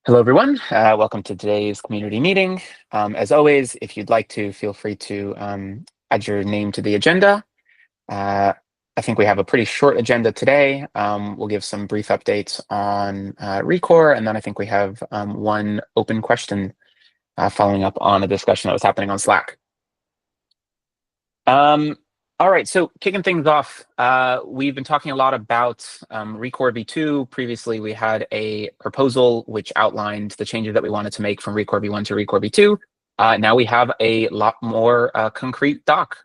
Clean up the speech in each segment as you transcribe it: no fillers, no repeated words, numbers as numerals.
Hello, everyone. Welcome to today's community meeting. As always, if you'd like to, feel free to add your name to the agenda. I think we have a pretty short agenda today. We'll give some brief updates on Recore, and then I think we have one open question following up on a discussion that was happening on Slack. All right, so kicking things off, we've been talking a lot about Recore v2. Previously, we had a proposal which outlined the changes that we wanted to make from Recore v1 to Recore v2. Now we have a lot more concrete doc.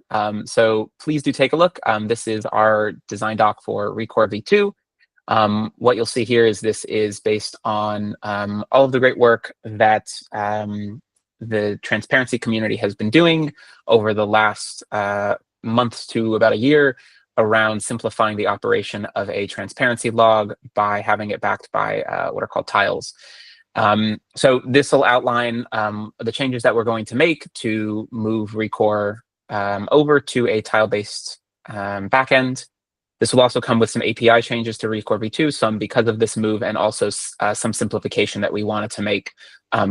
So please do take a look. This is our design doc for Recore v2. What you'll see here is this is based on all of the great work that the transparency community has been doing over the last months to about a year around simplifying the operation of a transparency log by having it backed by what are called tiles. So this will outline the changes that we're going to make to move Recore over to a tile-based backend. This will also come with some API changes to Recore v2, some because of this move, and also some simplification that we wanted to make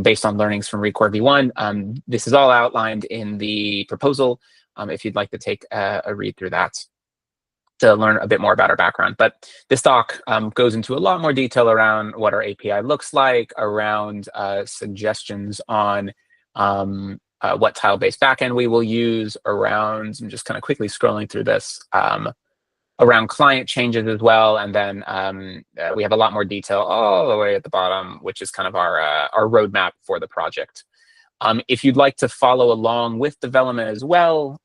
based on learnings from Recore v1. This is all outlined in the proposal if you'd like to take a read through that to learn a bit more about our background. But this doc goes into a lot more detail around what our API looks like, around suggestions on what tile-based backend we will use, around, I'm just kind of quickly scrolling through this, around client changes as well. And then we have a lot more detail all the way at the bottom, which is kind of our roadmap for the project. If you'd like to follow along with development as well,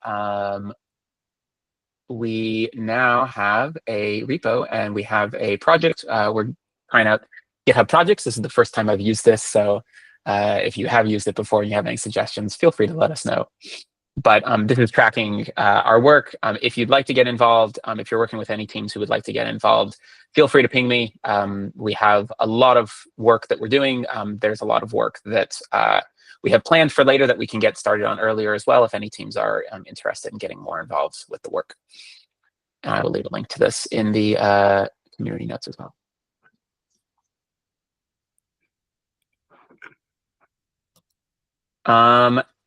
we now have a repo and we have a project. We're trying out GitHub projects. This is the first time I've used this. So if you have used it before and you have any suggestions, feel free to let us know. But this is tracking our work. If you'd like to get involved, if you're working with any teams who would like to get involved, feel free to ping me. We have a lot of work that we're doing. There's a lot of work that we have planned for later that we can get started on earlier as well if any teams are interested in getting more involved with the work. And I will leave a link to this in the community notes as well.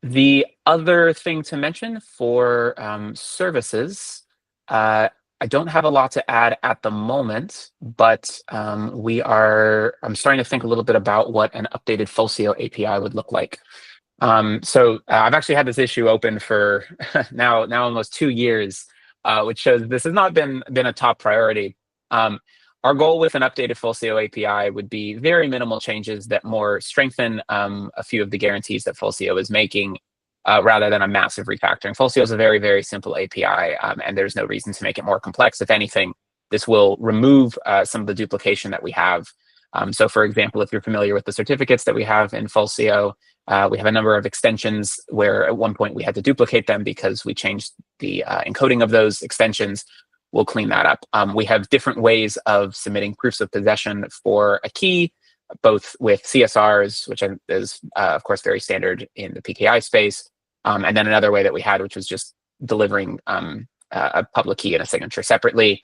The other thing to mention for services, I don't have a lot to add at the moment, but I'm starting to think a little bit about what an updated Fulcio API would look like. So I've actually had this issue open for now almost 2 years, which shows this has not been a top priority. Our goal with an updated Fulcio API would be very minimal changes that more strengthen a few of the guarantees that Fulcio is making, rather than a massive refactoring. Fulcio is a very, very simple API, and there's no reason to make it more complex. If anything, this will remove some of the duplication that we have. So for example, if you're familiar with the certificates that we have in Fulcio, we have a number of extensions where at one point we had to duplicate them because we changed the encoding of those extensions. We'll clean that up. We have different ways of submitting proofs of possession for a key, both with CSRs, which is of course very standard in the PKI space, and then another way that we had, which was just delivering a public key and a signature separately.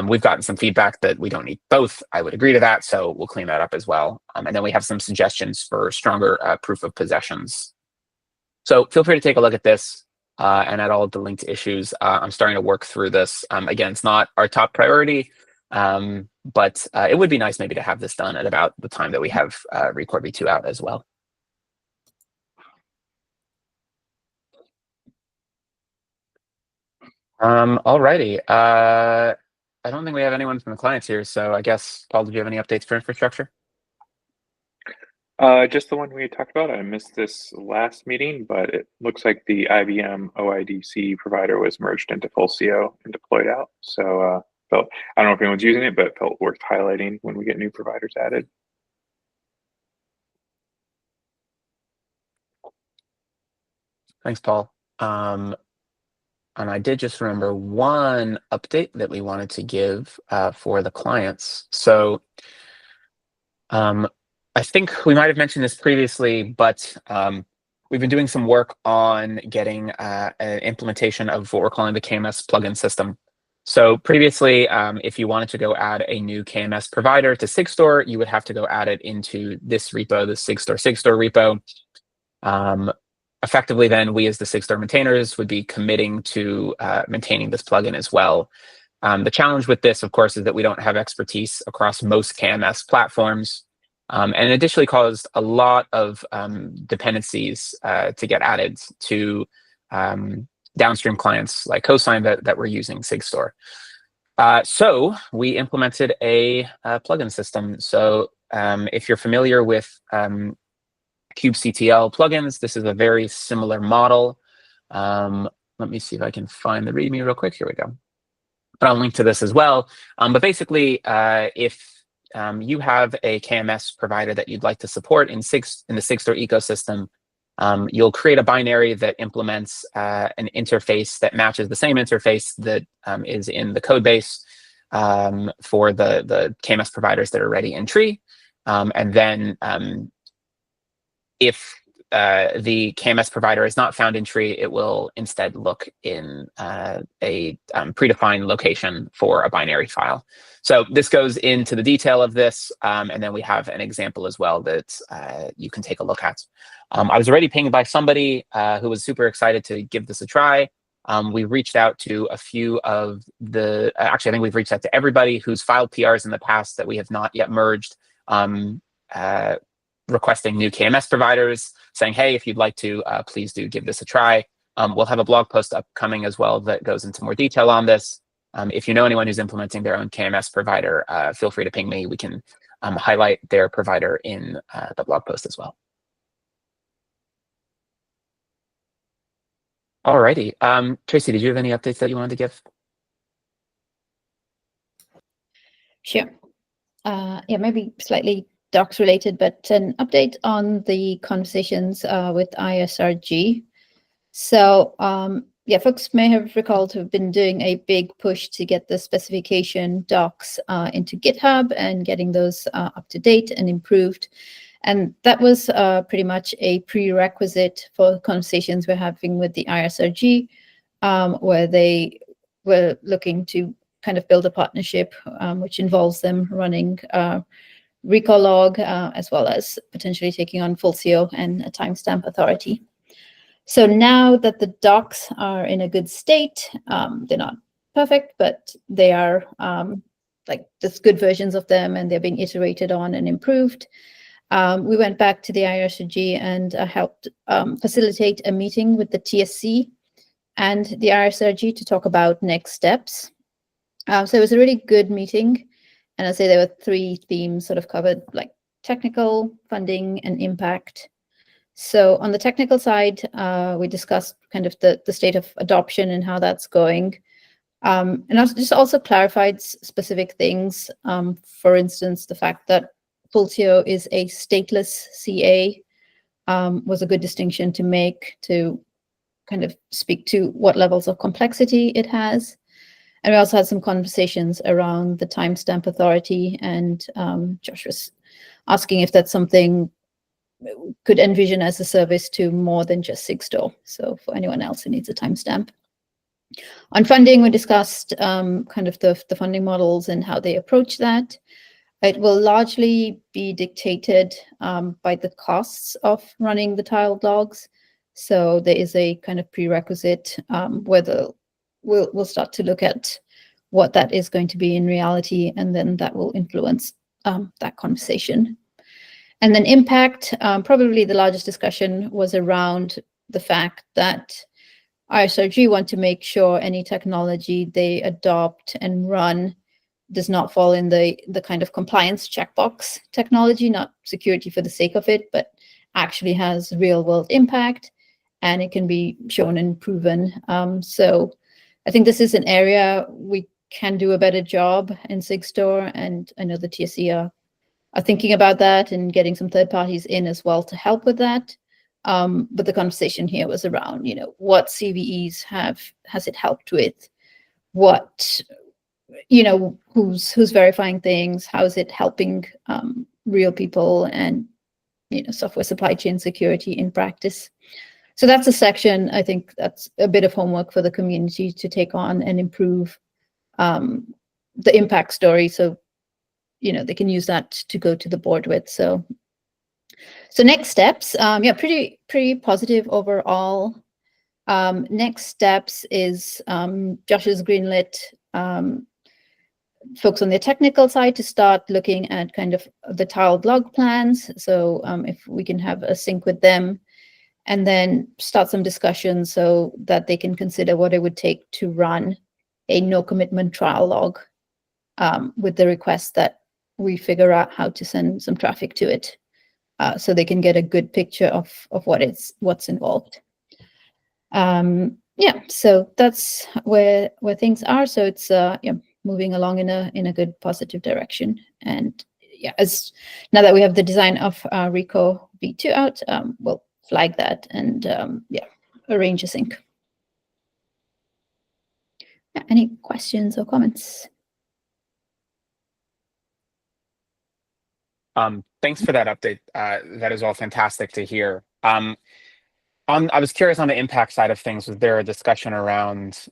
We've gotten some feedback that we don't need both. I would agree to that, so we'll clean that up as well. And then we have some suggestions for stronger proof of possessions. So feel free to take a look at this and at all of the linked issues. I'm starting to work through this. Again, it's not our top priority, but it would be nice maybe to have this done at about the time that we have Recore v2 out as well. Alrighty. I don't think we have anyone from the clients here, so I guess, Paul, did you have any updates for infrastructure? Just the one we talked about. I missed this last meeting, but it looks like the IBM OIDC provider was merged into Fulcio and deployed out. So I don't know if anyone's using it, but it felt worth highlighting when we get new providers added. Thanks, Paul. And I did just remember one update that we wanted to give for the clients. So I think we might have mentioned this previously, but we've been doing some work on getting an implementation of what we're calling the KMS plugin system. So previously, if you wanted to go add a new KMS provider to Sigstore, you would have to go add it into this repo, the Sigstore repo. Effectively, then we as the Sigstore maintainers would be committing to maintaining this plugin as well. The challenge with this, of course, is that we don't have expertise across most KMS platforms, and it additionally caused a lot of dependencies to get added to downstream clients like Cosign that were using Sigstore. So we implemented a plugin system. So if you're familiar with kubectl plugins, this is a very similar model. Let me see if I can find the README real quick. Here we go. But I'll link to this as well. But basically, if you have a KMS provider that you'd like to support in the Sigstore ecosystem, you'll create a binary that implements an interface that matches the same interface that is in the code base for the KMS providers that are already in tree. And then if the KMS provider is not found in tree, it will instead look in a predefined location for a binary file. So this goes into the detail of this, and then we have an example as well that you can take a look at. I was already pinged by somebody who was super excited to give this a try. We reached out to a few of the, actually, I think we've reached out to everybody who's filed PRs in the past that we have not yet merged, requesting new KMS providers, saying, hey, if you'd like to, please do give this a try. We'll have a blog post upcoming as well that goes into more detail on this. If you know anyone who's implementing their own KMS provider, feel free to ping me. We can highlight their provider in the blog post as well. Alrighty. Tracy, did you have any updates that you wanted to give? Sure. Yeah, maybe slightly docs related, but an update on the conversations with ISRG. So yeah, folks may have recalled to have been doing a big push to get the specification docs into GitHub and getting those up to date and improved. And that was pretty much a prerequisite for conversations we're having with the ISRG, where they were looking to kind of build a partnership, which involves them running recall log, as well as potentially taking on full CO and a timestamp authority. So now that the docs are in a good state, they're not perfect, but they are like just good versions of them, and they're being iterated on and improved. We went back to the ISRG and helped facilitate a meeting with the TSC and the ISRG to talk about next steps. So it was a really good meeting. And I'd say there were 3 themes sort of covered, like technical, funding, and impact. So on the technical side, we discussed kind of the state of adoption and how that's going. And just also clarified specific things. For instance, the fact that Fulcio is a stateless CA was a good distinction to make, to kind of speak to what levels of complexity it has. And we also had some conversations around the timestamp authority, and Josh was asking if that's something could envision as a service to more than just Sigstore. So for anyone else who needs a timestamp. On funding, we discussed kind of the funding models and how they approach that. It will largely be dictated by the costs of running the tiled logs. So there is a kind of prerequisite where we'll start to look at what that is going to be in reality, and then that will influence that conversation. And then impact, probably the largest discussion was around the fact that ISRG want to make sure any technology they adopt and run does not fall in the kind of compliance checkbox technology, not security for the sake of it, but actually has real world impact, and it can be shown and proven. So I think this is an area we can do a better job in Sigstore, and I know the TSC are thinking about that and getting some third parties in as well to help with that. But the conversation here was around, what CVEs has it helped with? What, who's verifying things? How is it helping real people and, software supply chain security in practice? So that's a section, I think that's a bit of homework for the community to take on and improve the impact story, so they can use that to go to the board with. So next steps, yeah, pretty positive overall. Next steps is Josh has greenlit folks on the technical side to start looking at kind of the tiled log plans. So if we can have a sync with them, and then start some discussions so that they can consider what it would take to run a no commitment trial log, with the request that we figure out how to send some traffic to it, so they can get a good picture of what's involved. Yeah, so that's where things are. So it's yeah, moving along in a good positive direction. And yeah, now that we have the design of Rico V2 out, we'll flag that and yeah, arrange a sync. Yeah, any questions or comments? Thanks for that update. That is all fantastic to hear. I was curious on the impact side of things. Was there a discussion around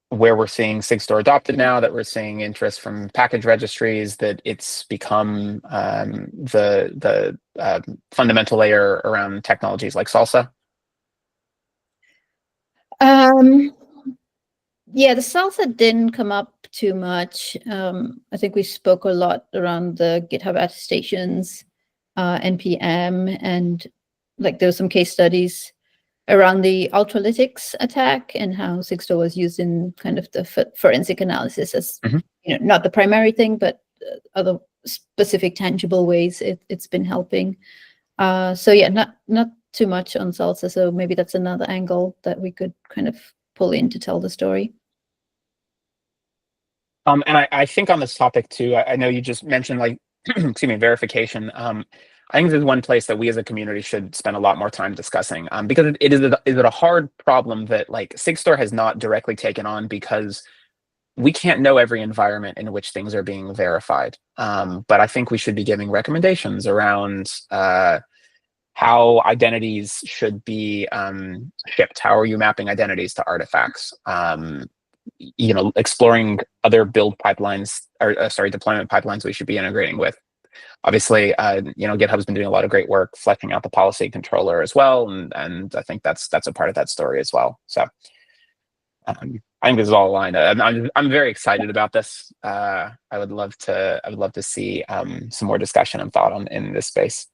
where we're seeing Sigstore adopted now, that we're seeing interest from package registries, that it's become the fundamental layer around technologies like Salsa? Yeah, the Salsa didn't come up too much. I think we spoke a lot around the GitHub attestations, NPM, and like there were some case studies around the Ultralytics attack and how Sigstore was used in kind of the forensic analysis as not the primary thing, but other specific tangible ways it's been helping. So yeah, not too much on Salsa. So maybe that's another angle that we could kind of pull in to tell the story. And I think on this topic too, I know you just mentioned like, excuse me, verification. I think this is one place that we as a community should spend a lot more time discussing, because is it a hard problem that like Sigstore has not directly taken on, because we can't know every environment in which things are being verified. But I think we should be giving recommendations around how identities should be shipped. How are you mapping identities to artifacts? Exploring other build pipelines, or deployment pipelines we should be integrating with. Obviously, GitHub's been doing a lot of great work fleshing out the policy controller as well, and I think that's a part of that story as well. So I think this is all aligned. I'm very excited about this. I would love to see some more discussion and thought in this space.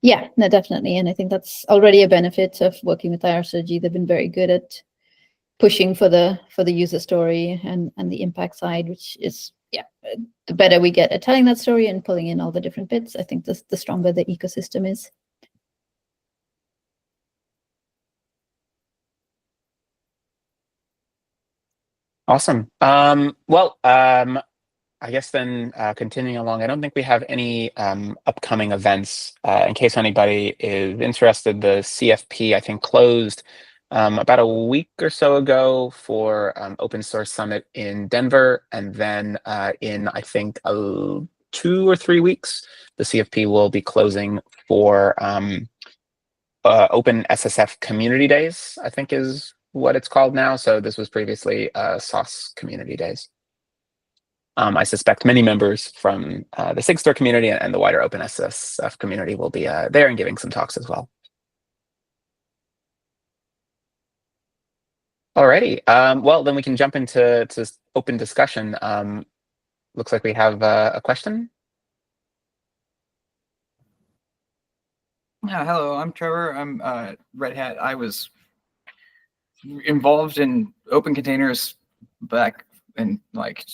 Yeah, no, definitely, and I think that's already a benefit of working with IRCG. They've been very good at pushing for the user story and the impact side, which is, yeah, the better we get at telling that story and pulling in all the different bits, I think the stronger the ecosystem is. Awesome. I guess then continuing along, I don't think we have any upcoming events. In case anybody is interested, the CFP, I think, closed about a week or so ago for Open Source Summit in Denver. And then in, I think, 2 or 3 weeks, the CFP will be closing for Open SSF Community Days, I think is what it's called now. So this was previously SOS Community Days. I suspect many members from the Sigstore community and the wider Open SSF community will be there and giving some talks as well. Alrighty, well, then we can jump into open discussion. Looks like we have a question. Yeah, hello, I'm Trevor. I'm Red Hat. I was involved in open containers back in like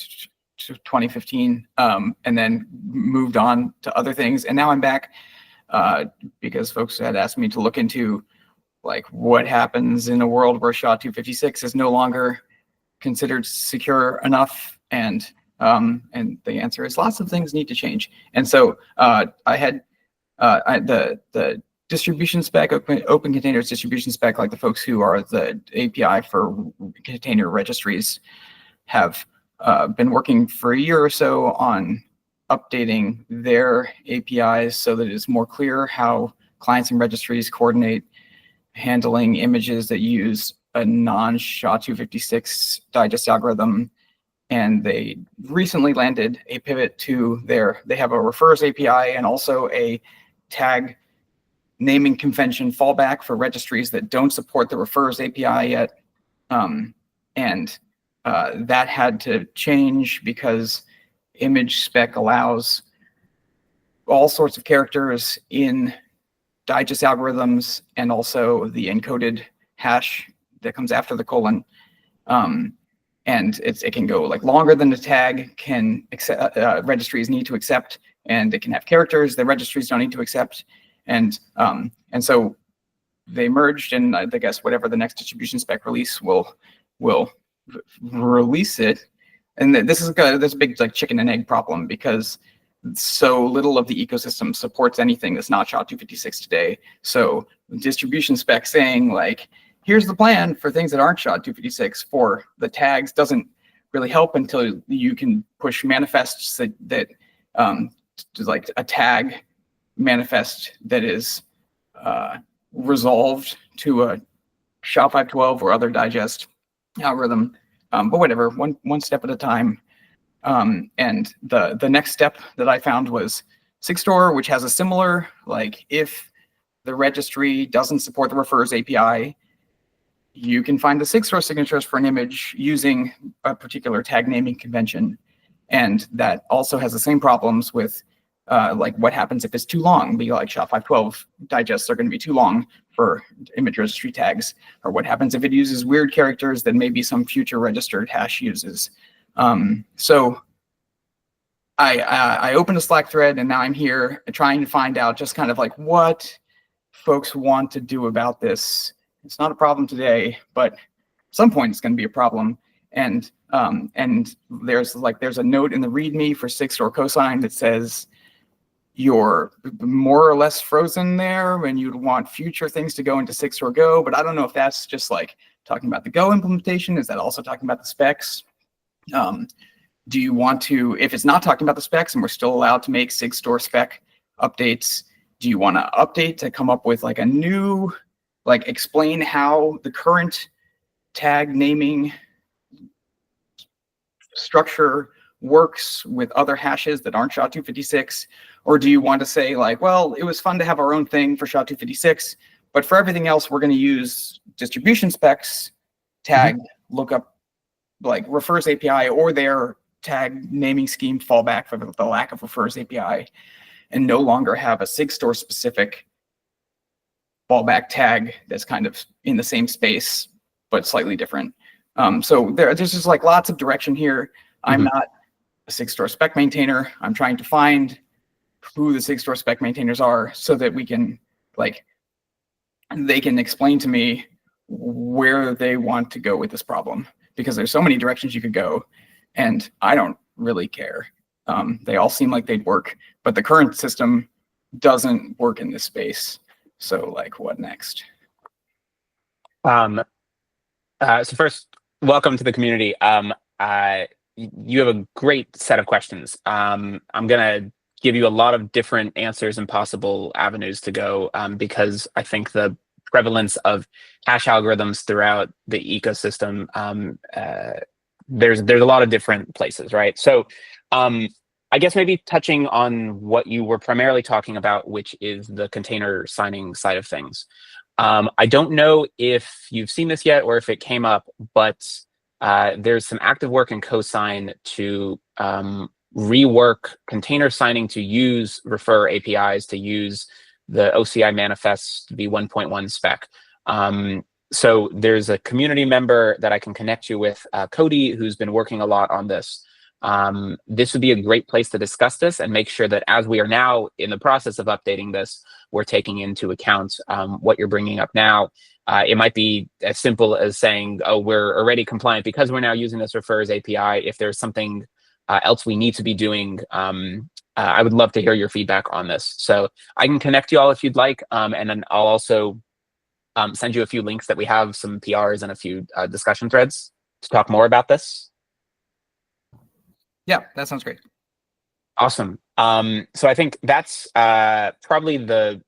2015, and then moved on to other things. And now I'm back because folks had asked me to look into like what happens in a world where SHA-256 is no longer considered secure enough, and the answer is lots of things need to change. And so I had the distribution spec, open containers distribution spec, like the folks who are the API for container registries have been working for a year or so on updating their APIs so that it's more clear how clients and registries coordinate handling images that use a non-SHA-256 digest algorithm, and they recently landed a pivot to they have a refers API and also a tag naming convention fallback for registries that don't support the refers API yet. That had to change because image spec allows all sorts of characters in digest algorithms and also the encoded hash that comes after the colon. And it can go like longer than the tag can accept, registries need to accept, and it can have characters that registries don't need to accept. And so they merged, and I guess whatever the next distribution spec release will release it. And this is a big like chicken and egg problem, because so little of the ecosystem supports anything that's not SHA-256 today. So distribution spec saying like, here's the plan for things that aren't SHA-256 for the tags doesn't really help until you can push manifests that like a tag manifest that is resolved to a SHA-512 or other digest algorithm. But whatever, one step at a time. And the next step that I found was Sigstore, which has a similar, like, if the registry doesn't support the refers API, you can find the Sigstore signatures for an image using a particular tag naming convention. And that also has the same problems with like what happens if it's too long. Be like SHA-512 digests are going to be too long for image registry tags, or what happens if it uses weird characters that maybe some future registered hash uses. So I opened a Slack thread, and now I'm here trying to find out just kind of like what folks want to do about this. It's not a problem today, but at some point it's going to be a problem. And there's a note in the README for Sigstore cosign that says you're more or less frozen there, and you'd want future things to go into Sigstore Go. But I don't know if that's just like talking about the Go implementation. Is that also talking about the specs? Do you want to, if it's not talking about the specs and we're still allowed to make Sigstore spec updates, do you want to update to come up with like a new, like explain how the current tag naming structure works with other hashes that aren't SHA-256? Or do you want to say like, well, it was fun to have our own thing for SHA-256, but for everything else, we're going to use distribution specs tag lookup, like refers API or their tag naming scheme fallback for the lack of refers API, and no longer have a Sigstore specific fallback tag that's kind of in the same space, but slightly different. So there's just like lots of direction here. I'm not a Sigstore spec maintainer. I'm trying to find who the Sigstore spec maintainers are so that we can like, they can explain to me where they want to go with this problem, because there's so many directions you could go and I don't really care. They all seem like they'd work, but the current system doesn't work in this space. So like, what next? So first, welcome to the community. You have a great set of questions. I'm gonna give you a lot of different answers and possible avenues to go, because I think the prevalence of hash algorithms throughout the ecosystem, there's a lot of different places, right? So I guess maybe touching on what you were primarily talking about, which is the container signing side of things. I don't know if you've seen this yet or if it came up, but there's some active work in cosign to rework container signing to use refer APIs, to use the OCI manifest v1.1 spec. So there's a community member that I can connect you with, Cody, who's been working a lot on this. This would be a great place to discuss this and make sure that as we are now in the process of updating this, we're taking into account what you're bringing up now. It might be as simple as saying, oh, we're already compliant because we're now using this refers API. If there's something else we need to be doing, I would love to hear your feedback on this. So I can connect you all if you'd like, and then I'll also send you a few links that we have, some PRs and a few discussion threads to talk more about this. Yeah, that sounds great. Awesome. So I think that's probably the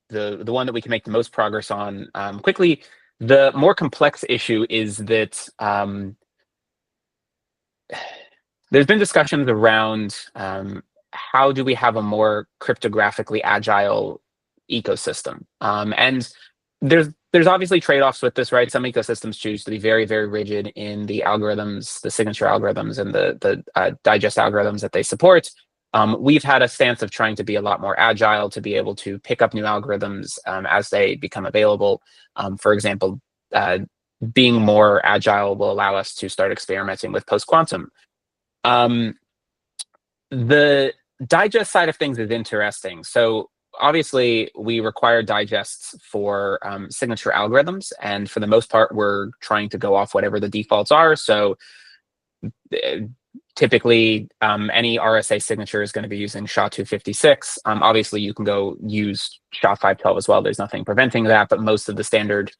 one that we can make the most progress on quickly. The more complex issue is that there's been discussions around how do we have a more cryptographically agile ecosystem, and there's obviously trade-offs with this, right? Some ecosystems choose to be very, very rigid in the algorithms, the signature algorithms, and the digest algorithms that they support. We've had a stance of trying to be a lot more agile, to be able to pick up new algorithms as they become available. For example, being more agile will allow us to start experimenting with post-quantum. The digest side of things is interesting. So obviously, we require digests for signature algorithms, and for the most part, we're trying to go off whatever the defaults are. So typically, any RSA signature is going to be using SHA-256. Obviously, you can go use SHA-512 as well. There's nothing preventing that, but most of the standard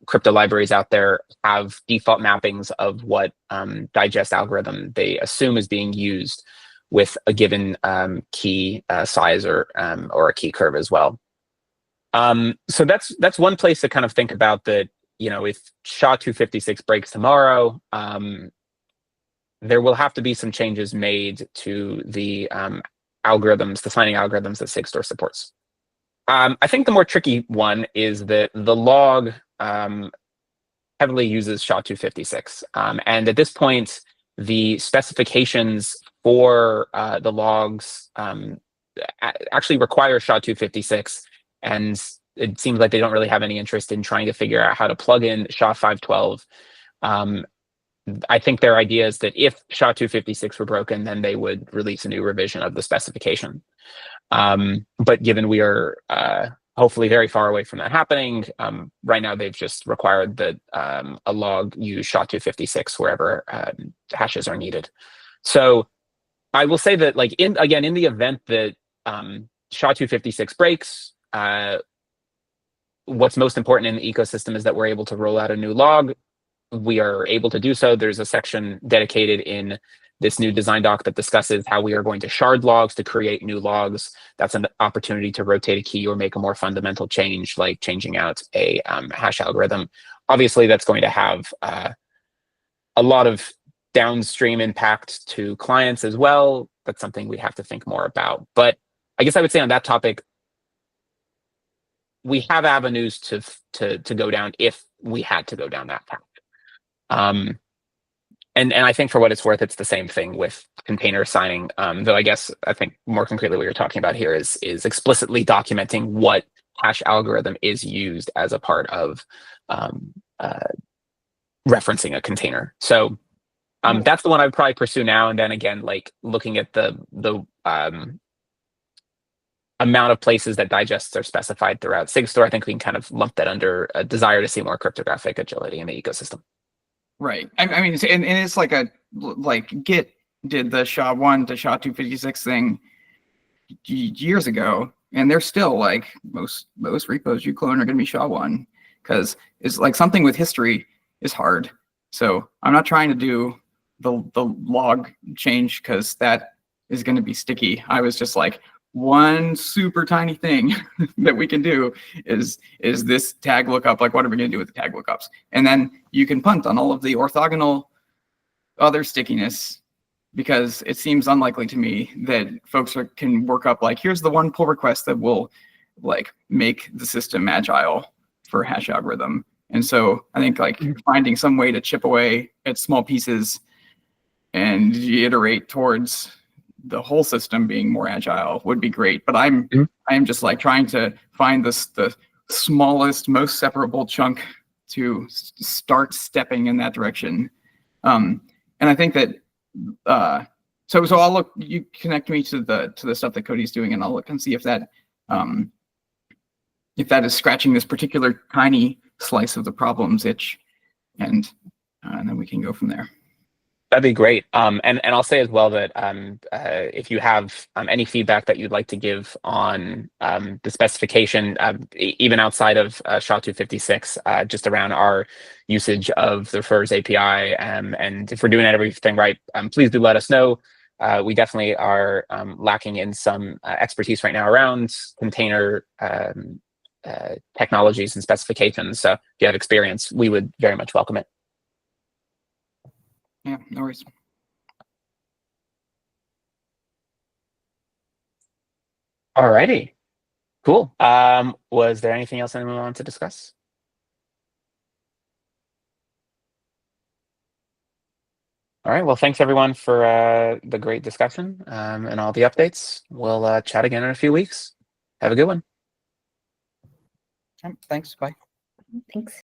crypto libraries out there have default mappings of what digest algorithm they assume is being used with a given key size or a key curve as well. So that's one place to kind of think about that. You know, if SHA-256 breaks tomorrow, there will have to be some changes made to the algorithms, the signing algorithms that Sigstore supports. I think the more tricky one is that the log heavily uses SHA-256, and at this point, the specifications for the logs actually require SHA-256, and it seems like they don't really have any interest in trying to figure out how to plug in SHA-512. I think their idea is that if SHA-256 were broken, then they would release a new revision of the specification. But given we are hopefully very far away from that happening, right now they've just required that a log use SHA-256 wherever hashes are needed. So I will say that, like, in the event that SHA-256 breaks, what's most important in the ecosystem is that we're able to roll out a new log. We are able to do so. There's a section dedicated in this new design doc that discusses how we are going to shard logs to create new logs. That's an opportunity to rotate a key or make a more fundamental change, like changing out a hash algorithm. Obviously, that's going to have a lot of downstream impact to clients as well. That's something we have to think more about. But I guess I would say on that topic, we have avenues to go down if we had to go down that path. And I think for what it's worth, it's the same thing with container signing. Though I think more concretely what you're talking about here is explicitly documenting what hash algorithm is used as a part of referencing a container. So that's the one I would probably pursue now. And then again, like looking at the amount of places that digests are specified throughout Sigstore, I think we can kind of lump that under a desire to see more cryptographic agility in the ecosystem. Right. I mean, and it's like Git did the SHA-1 to SHA-256 thing years ago, and they're still like most repos you clone are going to be SHA-1, because it's like something with history is hard. So I'm not trying to do the log change because that is going to be sticky. I was just like, one super tiny thing that we can do is this tag lookup. Like, what are we going to do with the tag lookups? And then you can punt on all of the orthogonal other stickiness, because it seems unlikely to me that folks can work up like, here's the one pull request that will like make the system agile for a hash algorithm. And so I think like finding some way to chip away at small pieces and iterate towards the whole system being more agile would be great. But I am just like trying to find the smallest, most separable chunk to start stepping in that direction. And I think that so I'll look. You connect me to the stuff that Cody's doing, and I'll look and see if that is scratching this particular tiny slice of the problem's itch, and then we can go from there. That'd be great. And I'll say as well that if you have any feedback that you'd like to give on the specification, even outside of SHA-256, just around our usage of the refers API, and if we're doing everything right, please do let us know. We definitely are lacking in some expertise right now around container technologies and specifications. So if you have experience, we would very much welcome it. Yeah, no worries. Alrighty, cool. Was there anything else anyone wanted to discuss? All right, well, thanks everyone for the great discussion and all the updates. We'll chat again in a few weeks. Have a good one. Thanks. Bye. Thanks.